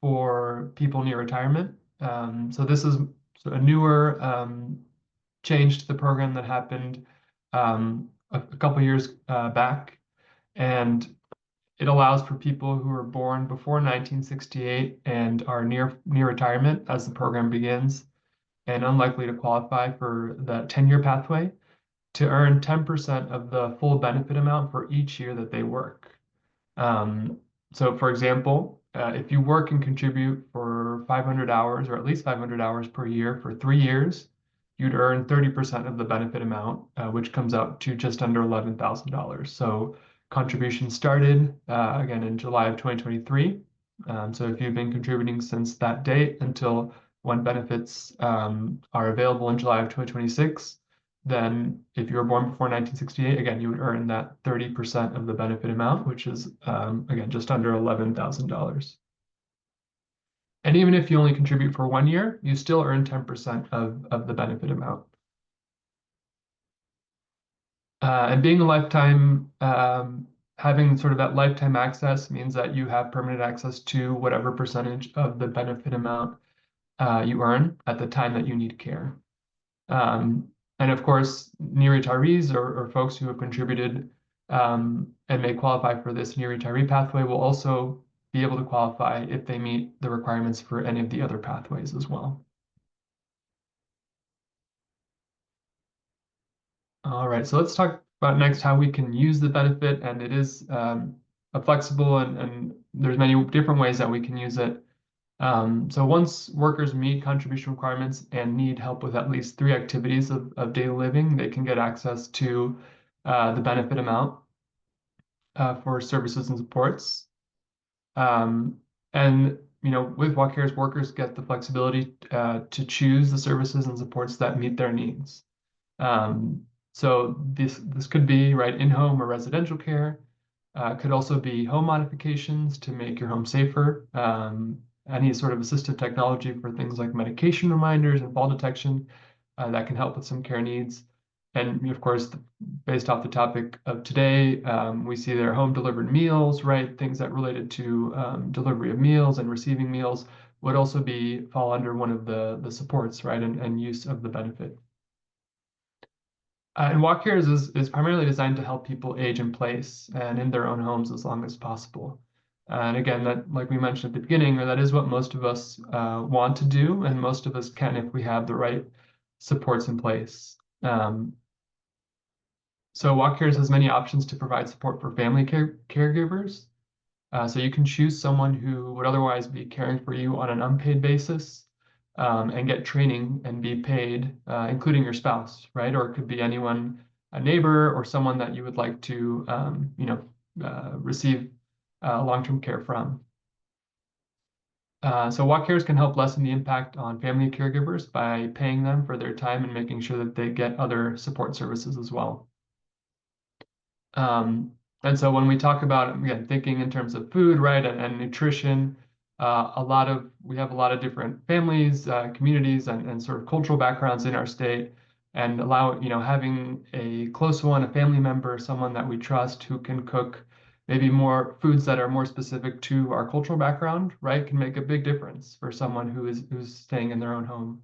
for people near retirement. So this is a newer change to the program that happened a couple years back. And it allows for people who were born before 1968 and are near retirement as the program begins and unlikely to qualify for the 10-year pathway to earn 10% of the full benefit amount for each year that they work. So for example, if you work and contribute for 500 hours or at least 500 hours per year for 3 years, you'd earn 30% of the benefit amount, which comes out to just under $11,000. So contribution started again in July of 2023. So if you've been contributing since that date until when benefits are available in July of 2026, then if you were born before 1968, again, you would earn that 30% of the benefit amount, which is, again, just under $11,000. And even if you only contribute for 1 year, you still earn 10% of the benefit amount. And being a lifetime, having sort of that lifetime access means that you have permanent access to whatever percentage of the benefit amount you earn at the time that you need care. And of course, near retirees or folks who have contributed and may qualify for this near retiree pathway will also be able to qualify if they meet the requirements for any of the other pathways as well. All right, so let's talk about next how we can use the benefit, and it is a flexible and there's many different ways that we can use it. So once workers meet contribution requirements and need help with at least 3 activities of daily living, they can get access to the benefit amount for services and supports. And with WalkCares, workers get the flexibility to choose the services and supports that meet their needs. So this could be right in-home or residential care. Could also be home modifications to make your home safer. Any sort of assistive technology for things like medication reminders and fall detection that can help with some care needs. And of course, based off the topic of today, we see their home delivered meals, right? Things that related to delivery of meals and receiving meals would also fall under one of the supports, right? And use of the benefit. And WalkCares is primarily designed to help people age in place and in their own homes as long as possible. And again, that, like we mentioned at the beginning, that is what most of us want to do, and most of us can if we have the right supports in place. So WalkCares has many options to provide support for family caregivers. So you can choose someone who would otherwise be caring for you on an unpaid basis and get training and be paid, including your spouse, right? Or it could be anyone, a neighbor or someone that you would like to, receive long-term care from. So WalkCares can help lessen the impact on family caregivers by paying them for their time and making sure that they get other support services as well. And so when we talk about, again, thinking in terms of food, right, and nutrition, we have a lot of different families, communities, and sort of cultural backgrounds in our state, and having a close one, a family member, someone that we trust who can cook maybe more foods that are more specific to our cultural background, right, can make a big difference for someone who's staying in their own home.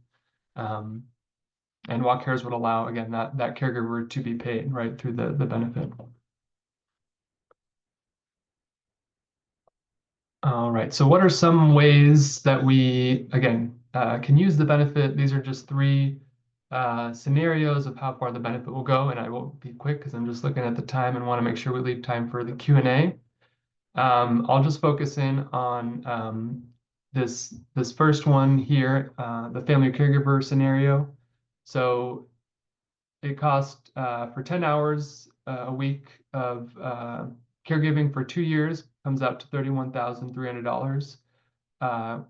And WalkCares would allow, again, that caregiver to be paid, right, through the benefit. All right, so what are some ways that we, again, can use the benefit? These are just 3 scenarios of how far the benefit will go, and I will be quick because I'm just looking at the time and want to make sure we leave time for the Q&A. I'll just focus in on this first one here, the family caregiver scenario. So it costs for 10 hours a week of caregiving for 2 years, comes out to $31,300.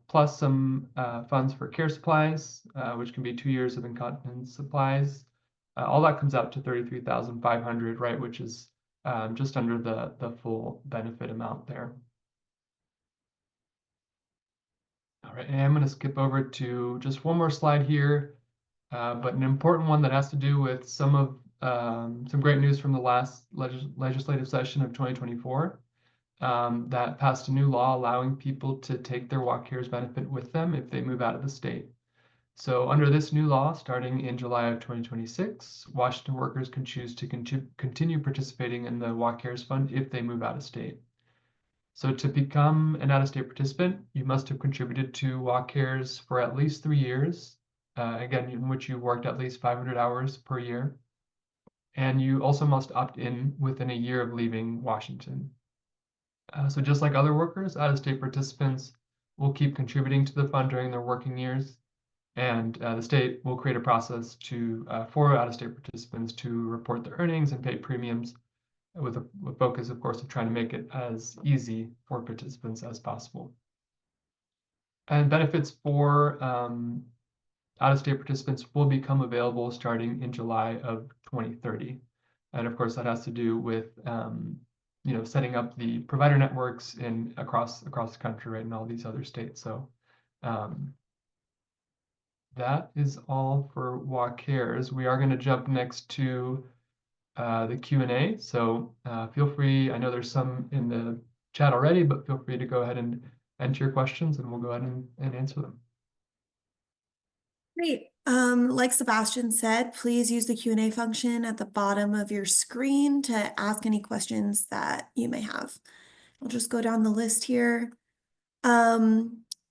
Plus some funds for care supplies, which can be 2 years of incontinence supplies. All that comes out to $33,500, right, which is just under the full benefit amount there. All right, and I'm going to skip over to just one more slide here, but an important one that has to do with some great news from the last legislative session of 2024. That passed a new law allowing people to take their Walk Cares benefit with them if they move out of the state. So under this new law, starting in July of 2026, Washington workers can choose to continue participating in the Walk Cares Fund if they move out of state. So to become an out-of-state participant, you must have contributed to Walk Cares for at least 3 years, again, in which you worked at least 500 hours per year. And you also must opt in within a year of leaving Washington. So just like other workers, out-of-state participants will keep contributing to the fund during their working years, and the state will create a process for out-of-state participants to report their earnings and pay premiums, with a focus, of course, of trying to make it as easy for participants as possible. And benefits for out-of-state participants will become available starting in July of 2030. And of course, that has to do with setting up the provider networks across the country, right, in all these other states. So that is all for Walk Cares. We are going to jump next to the Q&A. So feel free, I know there's some in the chat already, but feel free to go ahead and enter your questions and we'll go ahead and answer them. Great. Like Sebastian said, please use the Q&A function at the bottom of your screen to ask any questions that you may have. I'll just go down the list here.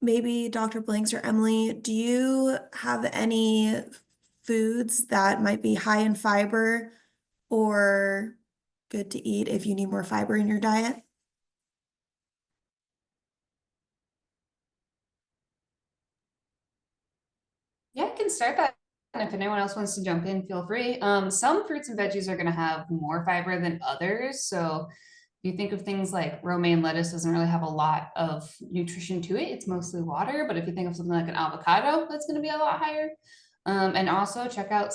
Maybe Dr. Blanks or Emily, do you have any foods that might be high in fiber or good to eat if you need more fiber in your diet? Yeah, I can start that. And if anyone else wants to jump in, feel free. Some fruits and veggies are going to have more fiber than others. So if you think of things like romaine lettuce, doesn't really have a lot of nutrition to it. It's mostly water. But if you think of something like an avocado, that's going to be a lot higher. And also check out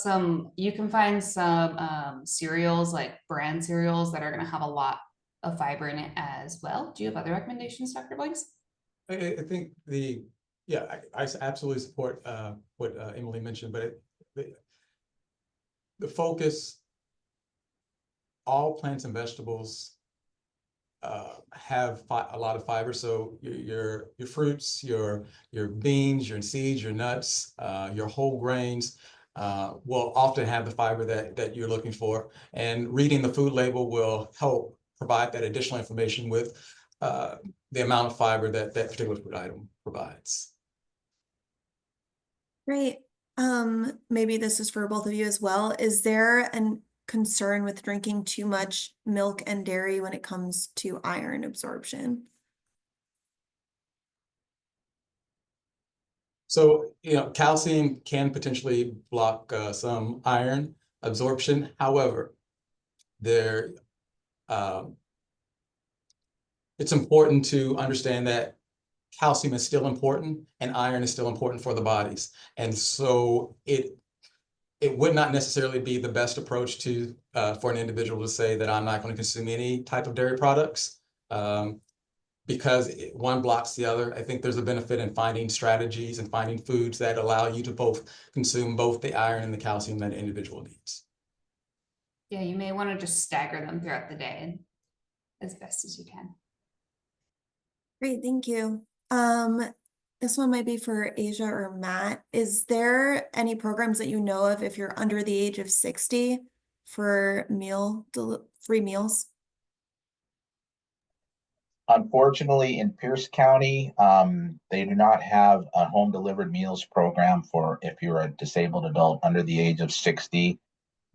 you can find some cereals, like brand cereals, that are going to have a lot of fiber in it as well. Do you have other recommendations, Dr. Blanks? I think I absolutely support what Emily mentioned, but the focus, all plants and vegetables have a lot of fiber. So your fruits, your beans, your seeds, your nuts, your whole grains will often have the fiber that you're looking for. And reading the food label will help provide that additional information with the amount of fiber that particular food item provides. Great. Maybe this is for both of you as well. Is there a concern with drinking too much milk and dairy when it comes to iron absorption? So, calcium can potentially block some iron absorption. However, it's important to understand that calcium is still important and iron is still important for the bodies. And so it would not necessarily be the best approach for an individual to say that I'm not going to consume any type of dairy products because one blocks the other. I think there's a benefit in finding strategies and finding foods that allow you to consume both the iron and the calcium that an individual needs. Yeah, you may want to just stagger them throughout the day as best as you can. Great, thank you. This one might be for Asia or Matt. Is there any programs that you know of if you're under the age of 60 for free meals? Unfortunately, in Pierce County, they do not have a home delivered meals program for if you're a disabled adult under the age of 60.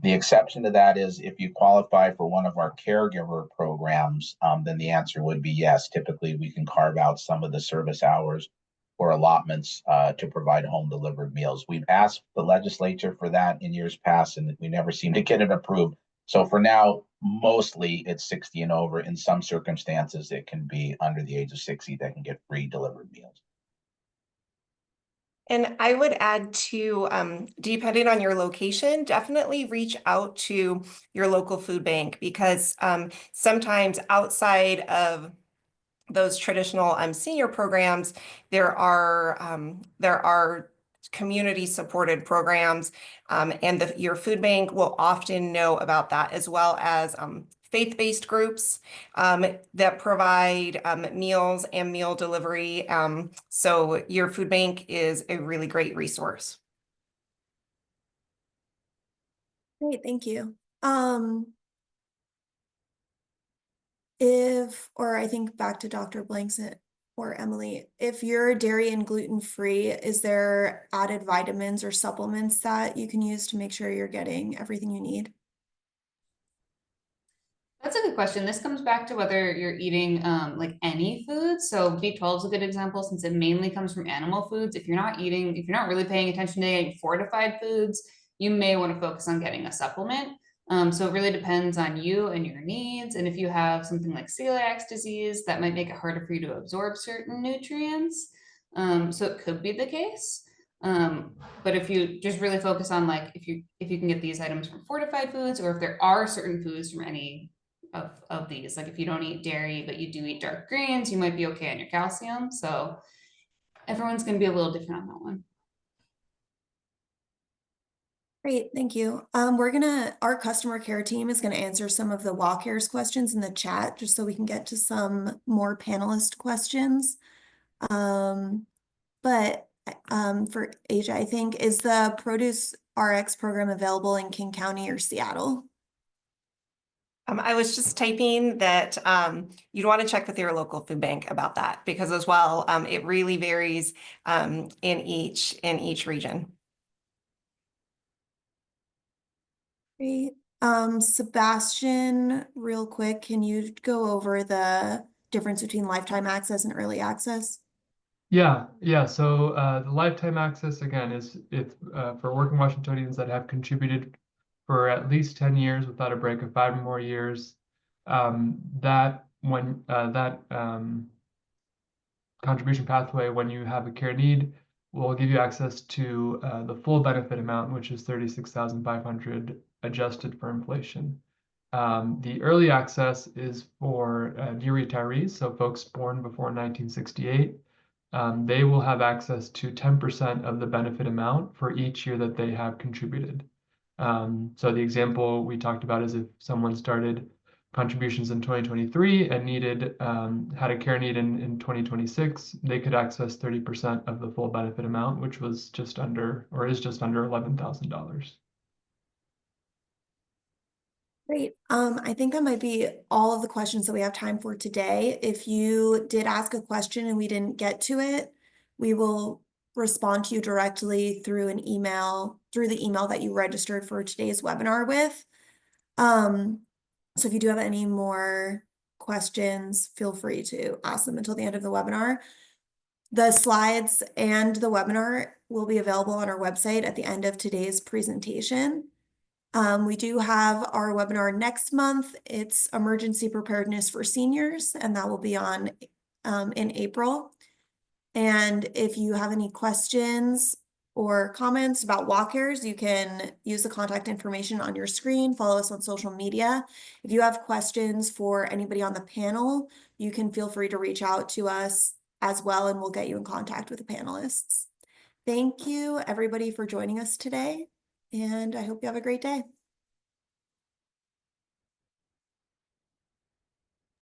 The exception to that is if you qualify for one of our caregiver programs, then the answer would be yes. Typically, we can carve out some of the service hours or allotments to provide home delivered meals. We've asked the legislature for that in years past, and we never seem to get it approved. So for now, mostly it's 60 and over. In some circumstances, it can be under the age of 60 that can get free delivered meals. And I would add to, depending on your location, definitely reach out to your local food bank because sometimes outside of those traditional senior programs, there are community supported programs, and your food bank will often know about that, as well as faith-based groups that provide meals and meal delivery. So your food bank is a really great resource. Great, thank you. Or I think back to Dr. Blanks or Emily, if you're dairy and gluten-free, is there added vitamins or supplements that you can use to make sure you're getting everything you need? That's a good question. This comes back to whether you're eating like any foods. So B12 is a good example since it mainly comes from animal foods. If you're not really paying attention to getting fortified foods, you may want to focus on getting a supplement. So it really depends on you and your needs. And if you have something like celiac disease, that might make it harder for you to absorb certain nutrients. So it could be the case. But if you just really focus on like if you can get these items from fortified foods, or if there are certain foods from any of these, like if you don't eat dairy but you do eat dark greens, you might be okay on your calcium. So everyone's going to be a little different on that one. Great, thank you. Our customer care team is gonna answer some of the WalkCares questions in the chat, just so we can get to some more panelist questions. But for Asia, I think, is the Produce RX program available in King County or Seattle? I was just typing that you'd want to check with your local food bank about that because as well, it really varies in each region. Great. Sebastian, real quick, can you go over the difference between lifetime access and early access? Yeah. So the lifetime access again is for working Washingtonians that have contributed for at least 10 years without a break of 5 or more years. That contribution pathway, when you have a care need, will give you access to the full benefit amount, which is $36,500 adjusted for inflation. The early access is for new retirees, so folks born before 1968. They will have access to 10% of the benefit amount for each year that they have contributed. So the example we talked about is if someone started contributions in 2023 and had a care need in 2026, they could access 30% of the full benefit amount, which was just under $11,000. Great. I think that might be all of the questions that we have time for today. If you did ask a question and we didn't get to it, we will respond to you directly through the email that you registered for today's webinar with. So if you do have any more questions, feel free to ask them until the end of the webinar. The slides and the webinar will be available on our website at the end of today's presentation. We do have our webinar next month. It's Emergency Preparedness for Seniors, and that will be on in April. And if you have any questions or comments about WalkCares, you can use the contact information on your screen, follow us on social media. If you have questions for anybody on the panel, you can feel free to reach out to us as well, and we'll get you in contact with the panelists. Thank you, everybody, for joining us today, and I hope you have a great day.